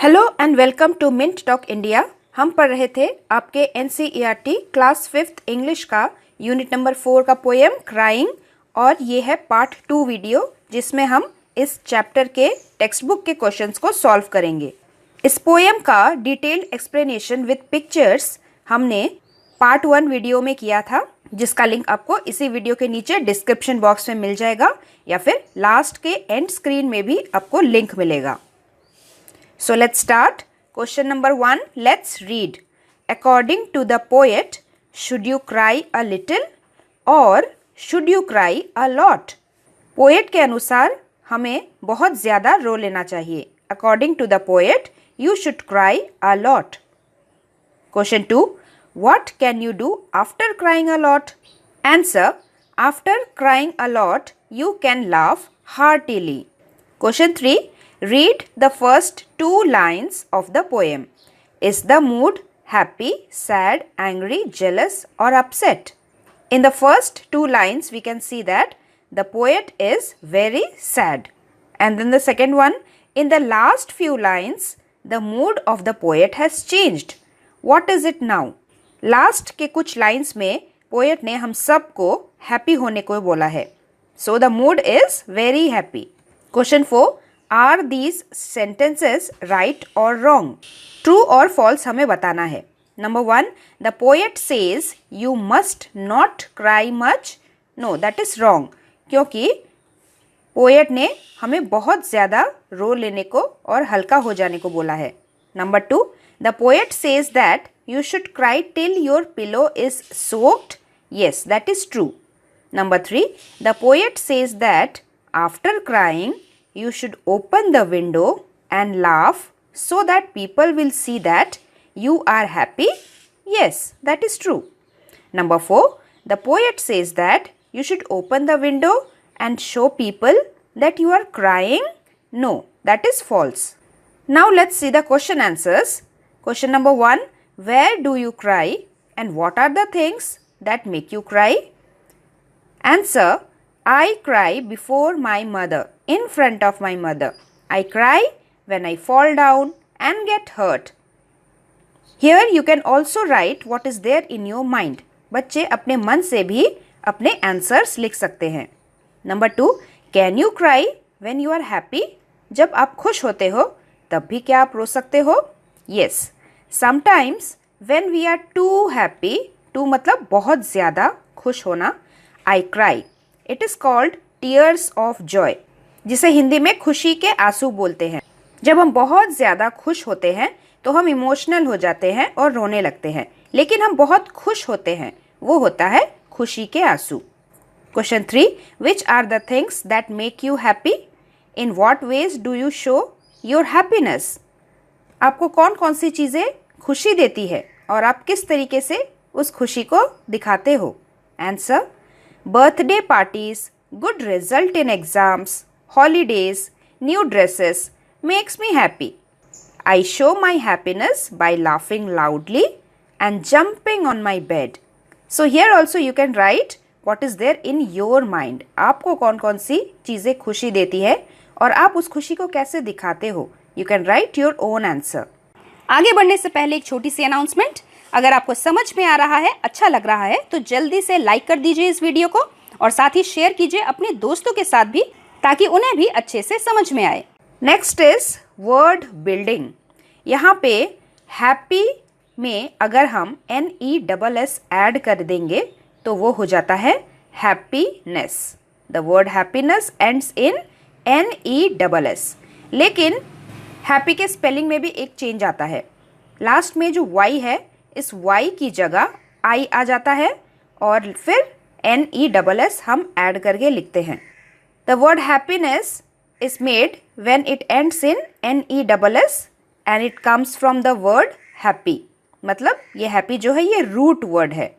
Hello and welcome to mint talk India. हम पढ़ रहे थे आपके NCERT क्लास 5th इंग्लिश का यूनिट नंबर 4 का पोएम क्राइंग, और ये है पार्ट 2 वीडियो जिसमें हम इस चैप्टर के टेक्स्ट बुक के क्वेश्चंस को सॉल्व करेंगे। इस पोएम का डिटेल्ड एक्सप्लेनेशन विद पिक्चर्स हमने पार्ट 1 वीडियो में किया था, जिसका लिंक आपको इसी वीडियो के नीचे डिस्क्रिप्शन बॉक्स में मिल जाएगा या फिर लास्ट के एंड स्क्रीन में भी आपको लिंक मिलेगा। So let's start. Question number 1. Let's read. According to the poet, should you cry a little or should you cry a lot? Poet के अनुसार हमें बहुत ज़्यादा रो लेना चाहिए. According to the poet, you should cry a lot. Question 2. What can you do after crying a lot? Answer. After crying a lot, you can laugh heartily. Question 3. Read the first 2 lines of the poem. Is the mood happy, sad, angry, jealous or upset? In the first 2 lines we can see that the poet is very sad. And then the second one, in the last few lines the mood of the poet has changed. What is it now? Last के कुछ lines में poet ने हम सब को happy होने को बोला है. So the mood is very happy. Question 4. Are these sentences right or wrong? True or false हमें बताना है. Number 1. The poet says you must not cry much. No, that is wrong. क्योंकि poet ने हमें बहुत ज़्यादा रो लेने को और हल्का हो जाने को बोला है. Number 2. The poet says that you should cry till your pillow is soaked. Yes, that is true. Number 3. The poet says that after crying you should open the window and laugh so that people will see that you are happy. Yes, that is true. Number 4. The poet says that you should open the window and show people that you are crying. No, that is false. Now let's see the question answers. Question number 1. Where do you cry and what are the things that make you cry? Answer. I cry before my mother, in front of my mother. I cry when I fall down and get hurt. Here you can also write what is there in your mind. बच्चे अपने मन से भी अपने answers लिख सकते हैं. Number 2. Can you cry when you are happy? जब आप खुश होते हो तब भी क्या आप रो सकते हो? Yes. Sometimes when we are too happy, too मतलब बहुत ज़्यादा खुश होना, I cry. It is called tears of joy, जिसे हिंदी में खुशी के आंसू बोलते हैं. जब हम बहुत ज़्यादा खुश होते हैं तो हम इमोशनल हो जाते हैं और रोने लगते हैं, लेकिन हम बहुत खुश होते हैं वो होता है खुशी के आंसू. Question 3. Which are the things that make you happy? In what ways do you show your happiness? आपको कौन कौन सी चीज़ें खुशी देती है और आप किस तरीके से उस खुशी को दिखाते हो? Answer. Birthday parties, good result in exams, holidays, new dresses makes me happy. I show my happiness by laughing loudly and jumping on my bed. So here also you can write what is there in your mind. आपको कौन कौन सी चीज़ें खुशी देती है और आप उस खुशी को कैसे दिखाते हो? You can write your own answer. आगे बढ़ने से पहले एक छोटी सी अनाउंसमेंट. अगर आपको समझ में आ रहा है, अच्छा लग रहा है, तो जल्दी से लाइक कर दीजिए इस वीडियो को और साथ ही शेयर कीजिए अपने दोस्तों के साथ भी, ताकि उन्हें भी अच्छे से समझ में आए. Next is word building. यहाँ पे हैप्पी में अगर हम NESS ऐड कर देंगे तो वो हो जाता है happiness. The word happiness ends in NESS. लेकिन हैप्पी के स्पेलिंग में भी एक चेंज आता है. लास्ट में जो Y है, इस Y की जगह I आ जाता है और फिर NESS हम ऐड करके लिखते हैं. The word happiness is made when it ends in NESS and it comes from the word happy. मतलब ये हैप्पी जो है ये रूट वर्ड है.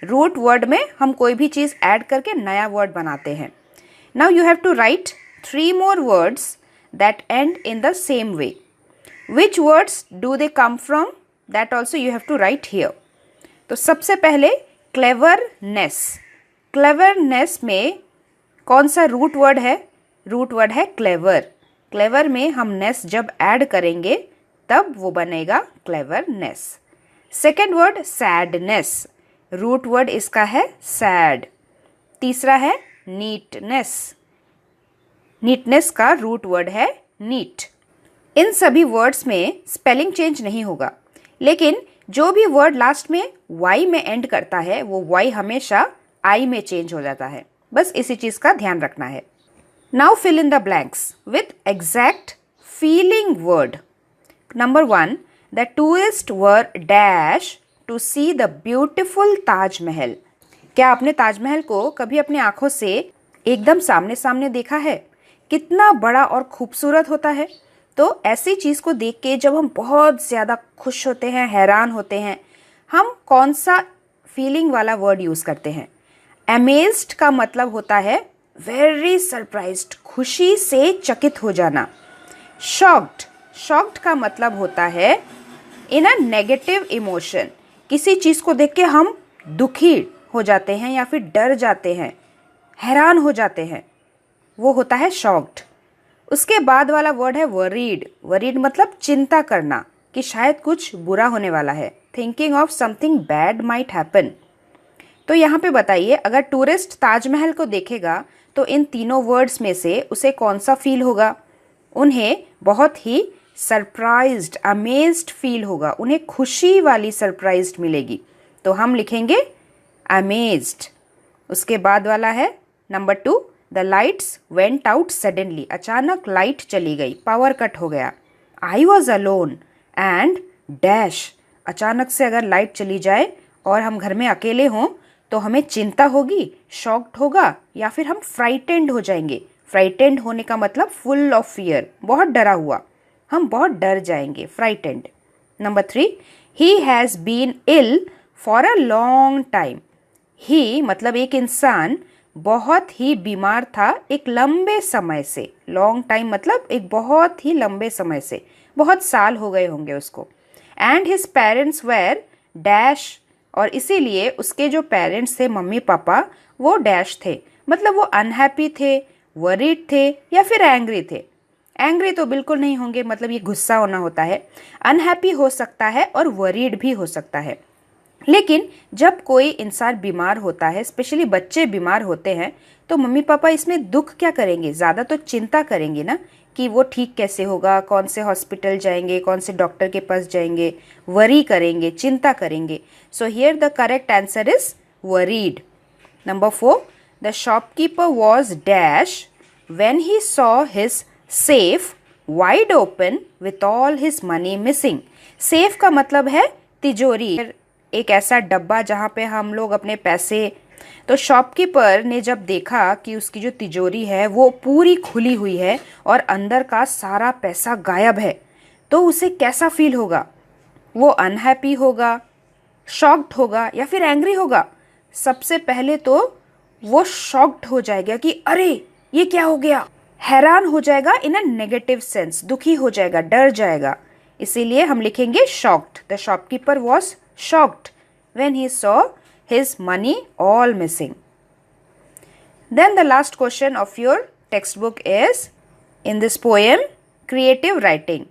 रूट वर्ड में हम कोई भी चीज़ ऐड करके नया वर्ड बनाते हैं. Now you have to write 3 more words that end in the same way. Which words do they come from? That also you have to write here. तो सबसे पहले cleverness. cleverness में कौन सा रूट वर्ड है? Root word है clever. clever में हम नेस जब ऐड करेंगे तब वो बनेगा cleverness. Second word sadness, root word इसका है सैड। तीसरा है नीटनेस, नीटनेस का रूट वर्ड है नीट। इन सभी वर्ड्स में स्पेलिंग चेंज नहीं होगा, लेकिन जो भी वर्ड लास्ट में वाई में एंड करता है वो वाई हमेशा आई में चेंज हो जाता है। बस इसी चीज का ध्यान रखना है। Now fill in the blanks with exact feeling word. Number 1, the tourist were dash to see the beautiful Taj Mahal. क्या आपने ताजमहल को कभी अपनी आंखों से एकदम सामने सामने देखा है? कितना बड़ा और खूबसूरत होता है। तो ऐसी चीज़ को देख के जब हम बहुत ज़्यादा खुश होते हैं, हैरान होते हैं, हम कौन सा फीलिंग वाला वर्ड यूज़ करते हैं? अमेज्ड का मतलब होता है वेरी सरप्राइज्ड, खुशी से चकित हो जाना। शॉक्ड, शॉक्ड का मतलब होता है इन अ नेगेटिव इमोशन, किसी चीज़ को देख के हम दुखी हो जाते हैं या फिर डर जाते हैं, हैरान हो जाते हैं, वो होता है शॉक्ड। उसके बाद वाला वर्ड है वरीड। वरीड मतलब चिंता करना कि शायद कुछ बुरा होने वाला है, thinking of something bad might happen. तो यहाँ पे बताइए, अगर टूरिस्ट ताजमहल को देखेगा तो इन तीनों वर्ड्स में से उसे कौन सा फील होगा? उन्हें बहुत ही सरप्राइज्ड, अमेज्ड फील होगा, उन्हें खुशी वाली सरप्राइज्ड मिलेगी। तो हम लिखेंगे अमेज्ड। उसके बाद वाला है number 2, the lights went out suddenly. अचानक लाइट चली गई, पावर कट हो गया। I was alone and dash. अचानक से अगर लाइट चली जाए और हम घर में अकेले हों तो हमें चिंता होगी, शॉक्ड होगा, या फिर हम फ्राइटेंड हो जाएंगे। फ्राइटेंड होने का मतलब फुल ऑफ फियर, बहुत डरा हुआ, हम बहुत डर जाएंगे, frightened. Number 3, he has been ill for a long time. He मतलब एक इंसान बहुत ही बीमार था एक लंबे समय से। लॉन्ग टाइम मतलब एक बहुत ही लंबे समय से, बहुत साल हो गए होंगे उसको। And his parents were dash, और इसीलिए उसके जो पेरेंट्स थे, मम्मी पापा, वो डैश थे, मतलब वो अनहैप्पी थे, वरीड थे या फिर एंग्री थे। एंग्री तो बिल्कुल नहीं होंगे, मतलब ये गुस्सा होना होता है। अनहैप्पी हो सकता है और वरीड भी हो सकता है। लेकिन जब कोई इंसान बीमार होता है, स्पेशली बच्चे बीमार होते हैं, तो मम्मी पापा इसमें दुख क्या करेंगे? ज़्यादा तो चिंता करेंगे ना कि वो ठीक कैसे होगा, कौन से हॉस्पिटल जाएंगे, कौन से डॉक्टर के पास जाएंगे, वरी करेंगे, चिंता करेंगे। So here the correct answer is worried. Number 4, the shopkeeper was dash when he saw his safe wide open with all his money missing. Safe का मतलब है तिजोरी, एक ऐसा डब्बा जहाँ पे हम लोग अपने पैसे। तो शॉपकीपर ने जब देखा कि उसकी जो तिजोरी है वो पूरी खुली हुई है और अंदर का सारा पैसा गायब है, तो उसे कैसा फील होगा? वो अनहैप्पी होगा, शॉक्ड होगा या फिर एंग्री होगा? सबसे पहले तो वो शॉक्ड हो जाएगा कि अरे ये क्या हो गया, हैरान हो जाएगा इन अ नेगेटिव सेंस, दुखी हो जाएगा, डर जाएगा। इसीलिए हम लिखेंगे shocked. The shopkeeper was shocked when he saw his money all missing. Then the last question of your textbook is, in this poem, creative writing.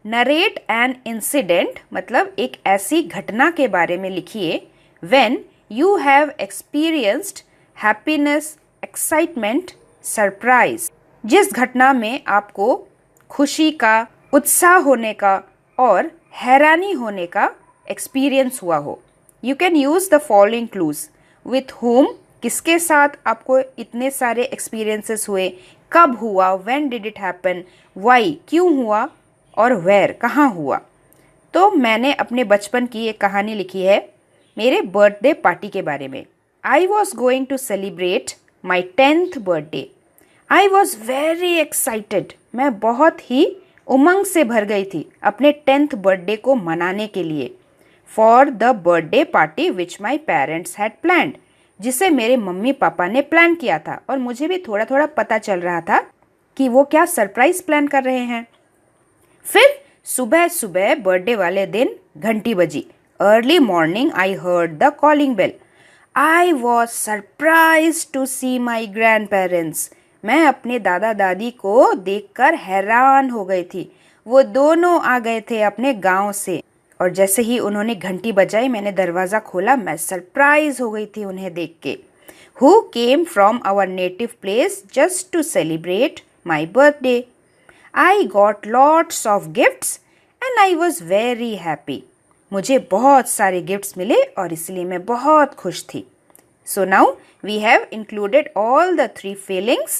Narrate an incident, मतलब एक ऐसी घटना के बारे में लिखिए, when you have experienced happiness, excitement, surprise. जिस घटना में आपको खुशी का, उत्साह होने का और हैरानी होने का एक्सपीरियंस हुआ हो। You can use the following clues. With whom, किसके साथ आपको इतने सारे एक्सपीरियंसेस हुए, कब हुआ, when did it happen, why क्यों हुआ, और वेयर कहाँ हुआ। तो मैंने अपने बचपन की एक कहानी लिखी है मेरे बर्थडे पार्टी के बारे में। I was going to celebrate my 10th birthday. I was very excited, मैं बहुत ही उमंग से भर गई थी अपने 10th बर्थडे को मनाने के लिए। For the birthday party which my parents had planned, जिसे मेरे मम्मी पापा ने प्लान किया था, और मुझे भी थोड़ा थोड़ा पता चल रहा था कि वो क्या सरप्राइज प्लान कर रहे हैं। फिर सुबह सुबह बर्थडे वाले दिन घंटी बजी। Early morning I heard the calling bell. I was surprise to see my grandparents. मैं अपने दादा दादी को देखकर हैरान हो गई थी। वो दोनों आ गए थे अपने गांव से। और जैसे ही उन्होंने घंटी बजाई, मैंने दरवाज़ा खोला। मैं सरप्राइज हो गई थी उन्हें देख के। Who came from our native place just to celebrate my birthday. I got lots of gifts and I was very happy. मुझे बहुत सारे गिफ्ट्स मिले और इसलिए मैं बहुत खुश थी। So now we have included all the 3 feelings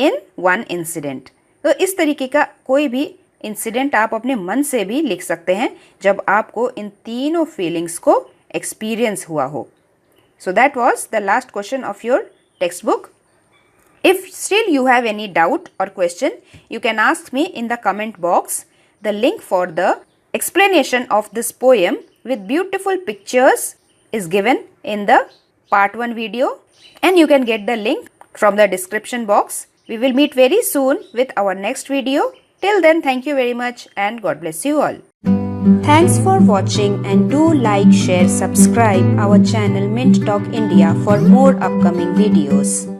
in one incident. तो इस तरीके का कोई भी इंसिडेंट आप अपने मन से भी लिख सकते हैं जब आपको इन तीनों फीलिंग्स को एक्सपीरियंस हुआ हो। So that was the last question of your textbook. If still you have any doubt or question, you can ask me in the comment box. The link for the explanation of this poem with beautiful pictures is given in the part 1 video, and you can get the link from the description box. We will meet very soon with our next video. Till then, thank you very much and God bless you all. Thanks for watching and do like, share, subscribe our channel Mint Talk India for more upcoming videos.